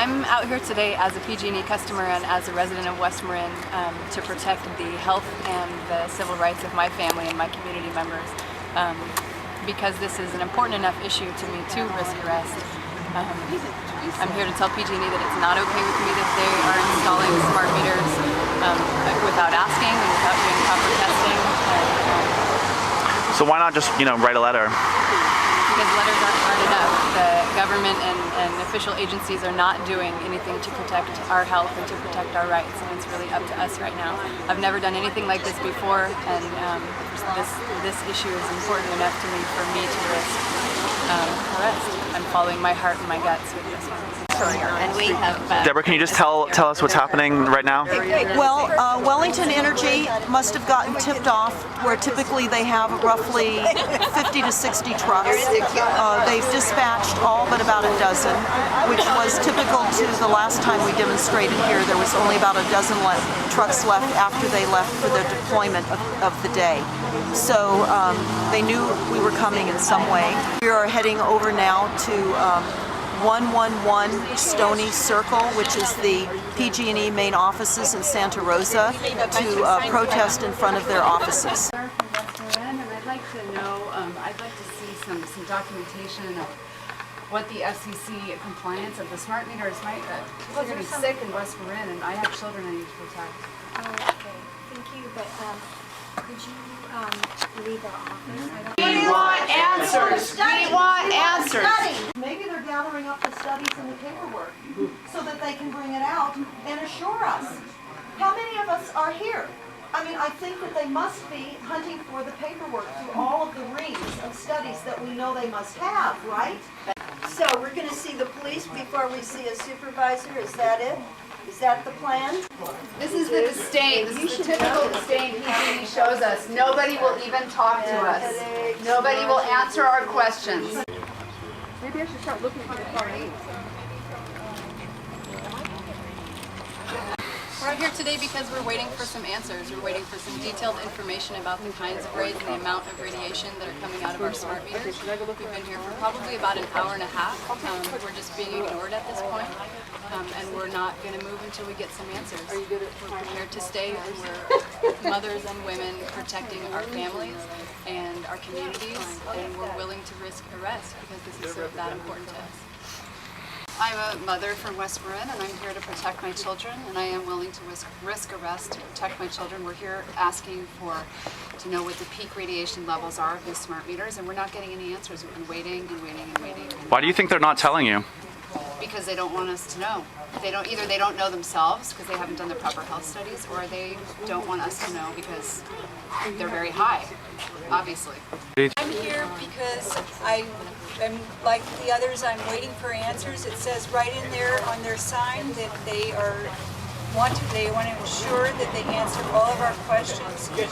I'm out here today as a PG&E customer and as a resident of West Marin to protect the health and the civil rights of my family and my community members because this is an important enough issue to me to risk arrest. I'm here to tell PG&E that it's not okay with me that they are installing smart meters without asking and without doing proper testing. So why not just, write a letter? Because letters aren't enough. The government and official agencies are not doing anything to protect our health and to protect our rights, and it's really up to us right now. I've never done anything like this before, and this issue is important enough to me for me to risk arrest. I'm following my heart and my guts with this one. And we have Deborah, can you just tell us what's happening right now? Well, Wellington Energy must have gotten tipped off where typically they have roughly 50 to 60 trucks. They've dispatched all but about a dozen, which was typical to the last time we demonstrated here. There was only about a dozen trucks left after they left for their deployment of the day. So they knew we were coming in some way. We are heading over now to 111 Stony Circle, which is the PG&E main offices in Santa Rosa, to protest in front of their offices. And I'd like to know, I'd like to see some documentation of what the FCC compliance of the smart meters might. People are getting sick in West Marin, and I have children I need to protect. Oh, okay. Thank you, but could you leave our office? We want answers. We want answers. Maybe they're gathering up the studies and the paperwork so that they can bring it out and assure us. How many of us are here? I mean, I think that they must be hunting for the paperwork through all of the reams of studies that we know they must have, right? So we're going to see the police before we see a supervisor, is that it? Is that the plan? This is the disdain. This is the typical disdain PG&E shows us. Nobody will even talk to us. Nobody will answer our questions. Maybe I should start looking for the party. We're here today because we're waiting for some answers. We're waiting for some detailed information about the kinds of rays and the amount of radiation that are coming out of our smart meters. We've been here for probably about an hour and a half. We're just being ignored at this point, and we're not going to move until we get some answers. We're prepared to stay. We're mothers and women protecting our families and our communities, and we're willing to risk arrest because this is so that important to us. I'm a mother from West Marin, and I'm here to protect my children, and I am willing to risk arrest to protect my children. We're here asking to know what the peak radiation levels are of these smart meters, and we're not getting any answers. We've been waiting and waiting and waiting. Why do you think they're not telling you? Because they don't want us to know. Either they don't know themselves because they haven't done the proper health studies, or they don't want us to know because they're very high, obviously. I'm here because I'm like the others, I'm waiting for answers. It says right in there on their sign that they want to ensure that they answer all of our questions. They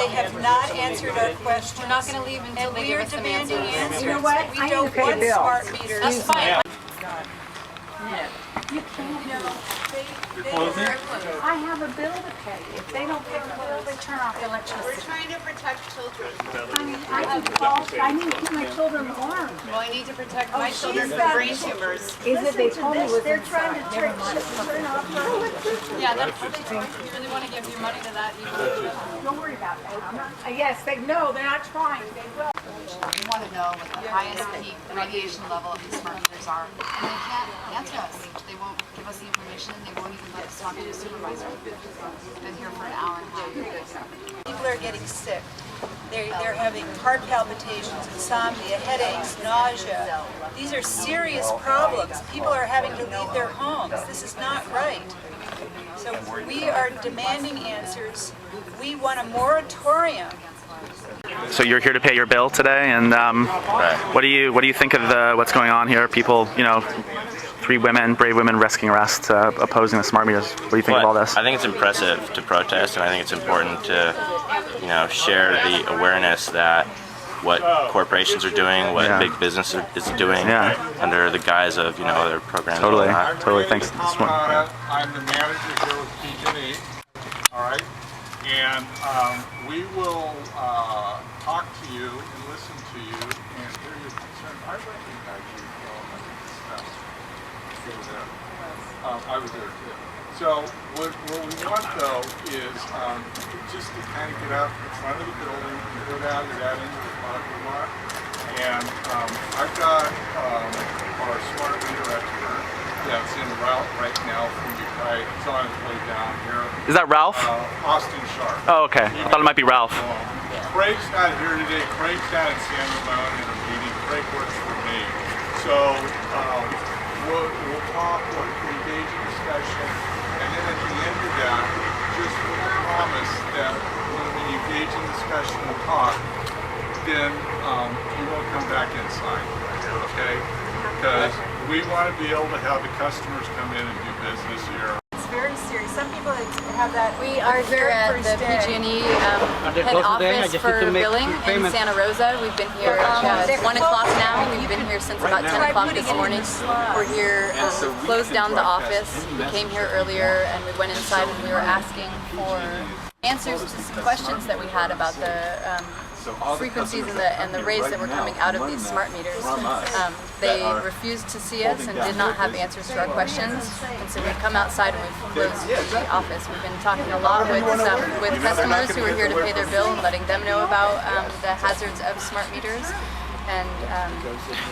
have not answered our questions. We're not going to leave until they give us some answers. Answers. You know what? We don't want smart meters. That's fine. You can't. I have a bill to pay. If they don't pay the bill, they turn off the electricity. We're trying to protect children. I need to keep my children warm. Well, I need to protect my children from brain tumors. They told me they're trying to turn off our electricity. Yeah, that's what they do. If you really want to give your money to that, you can do that. Don't worry about that. Yes, they're not trying. They will. We want to know what the highest peak radiation level of these smart meters are. And they can't answer us. They won't give us the information. They won't even let us talk to a supervisor. We've been here for an hour and a half. People are getting sick. They're having heart palpitations, insomnia, headaches, nausea. These are serious problems. People are having to leave their homes. This is not right. So we are demanding answers. We want a moratorium. So you're here to pay your bill today, and what do you think of what's going on here? People, 3 women, brave women, risking arrest, opposing the smart meters. What do you think of all this? I think it's impressive to protest, and I think it's important to, share the awareness that what corporations are doing, what big business is doing under the guise of, their programs. Totally. Thanks. I'm the manager here with PG&E. All right. And we will talk to you and listen to you and hear your concerns. I recognize you from I was there too. So what we want though is just to kind of get out in front of the building and go down to that into the parking lot. And I've got our smart meter expert that's en route right now from Ukiah. He's on his way down here. Is that Ralph? Austin Sharp. Oh, okay. I thought it might be Ralph. Craig's not here today. Craig's down in San Ramon in a meeting. Craig works for me. So we'll talk, we'll engage in discussion, and then at the end of that, just promise that when we engage in discussion and talk, then we won't come back inside, okay? Because we want to be able to have the customers come in and do business here. It's very serious. Some people have that. We are here at the PG&E head office for billing in Santa Rosa. We've been here at 1 o'clock now. We've been here since about 10 o'clock this morning. We're here, we closed down the office. We came here earlier and we went inside and we were asking for answers to some questions that we had about the frequencies and the rays that were coming out of these smart meters. They refused to see us and did not have answers to our questions, and so we've come outside and we've closed the office. We've been talking a lot with customers who are here to pay their bill and letting them know about the hazards of smart meters. And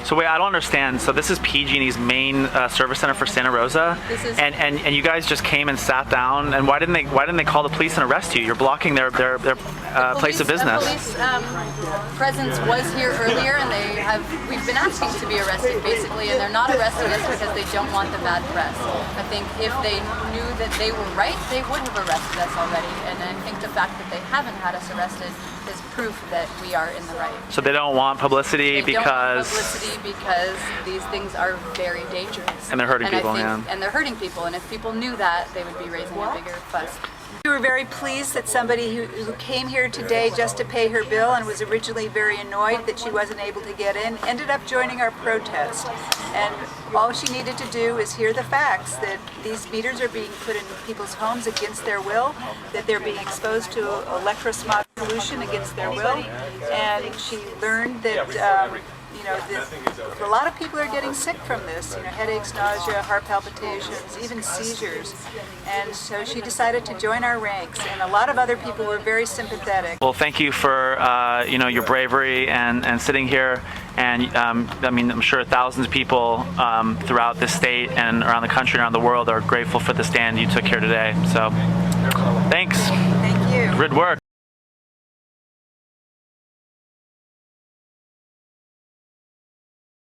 so wait, I don't understand. So this is PG&E's main service center for Santa Rosa, and you guys just came and sat down. And why didn't they call the police and arrest you? You're blocking their place of business. The police presence was here earlier, and we've been asking to be arrested basically, and they're not arresting us because they don't want the bad press. I think if they knew that they were right, they would have arrested us already. And I think the fact that they haven't had us arrested is proof that we are in the right. So they don't want publicity because these things are very dangerous. And they're hurting people, And they're hurting people, and if people knew that, they would be raising a bigger fuss. We were very pleased that somebody who came here today just to pay her bill and was originally very annoyed that she wasn't able to get in, ended up joining our protest. And all she needed to do is hear the facts, that these meters are being put in people's homes against their will, that they're being exposed to electrosmog pollution against their will, and she learned that a lot of people are getting sick from this, headaches, nausea, heart palpitations, even seizures. And so she decided to join our ranks, and a lot of other people were very sympathetic. Well, thank you for your bravery and sitting here. And I mean, I'm sure thousands of people throughout the state and around the country and around the world are grateful for the stand you took here today. So, thanks. Thank you. Good work.